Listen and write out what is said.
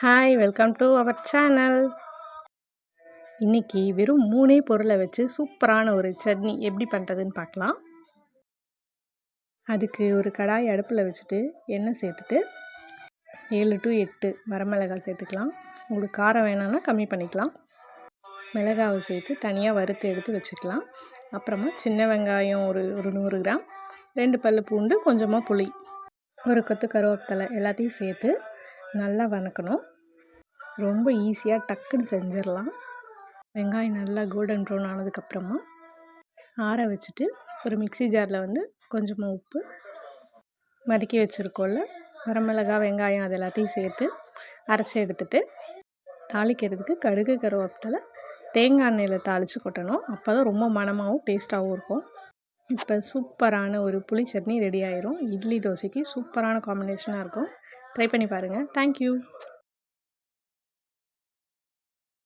Hi welcome to our channel. இன்றைக்கி வெறும் 3 பொருளை வச்சு சூப்பரான ஒரு சட்னி எப்படி பண்ணுறதுன்னு பார்க்கலாம். அதுக்கு ஒரு கடாய் அடுப்பில் வச்சுட்டு எண்ணெய் சேர்த்துட்டு 7 to 8 வரமிளகாய் சேர்த்துக்கலாம். உங்களுக்கு காரம் வேணும்னா கம்மி பண்ணிக்கலாம். மிளகாவை சேர்த்து தனியாக வறுத்து எடுத்து வச்சுக்கலாம். அப்புறமா சின்ன வெங்காயம் ஒரு 100 கிராம், 2 பல் பூண்டு, கொஞ்சமாக புளி, ஒரு கொத்து கருவேப்பிலை எல்லாத்தையும் சேர்த்து நல்லா வதக்கணும். ரொம்ப ஈஸியாக டக்குன்னு செஞ்சிடலாம். வெங்காயம் நல்லா கோல்டன் ப்ரௌன் ஆனதுக்கப்புறமா ஆற வச்சுட்டு ஒரு மிக்ஸி ஜாரில் கொஞ்சமாக உப்பு, வதக்கி வச்சுருக்கோம்ல வரமிளகாய், வெங்காயம் அது எல்லாத்தையும் சேர்த்து அரைச்சி எடுத்துட்டு தாளிக்கிறதுக்கு கடுகு, கருவேப்பிலை, தேங்காய் எண்ணெயில் தாளித்து கொட்டணும். அப்போ தான் ரொம்ப மணமாகவும் டேஸ்ட்டாகவும் இருக்கும். இப்போ சூப்பரான ஒரு புளி சட்னி ரெடி ஆயிரும். இட்லி தோசைக்கு சூப்பரான காம்பினேஷனாக இருக்கும். ட்ரை பண்ணி பாருங்கள். தேங்க்யூ.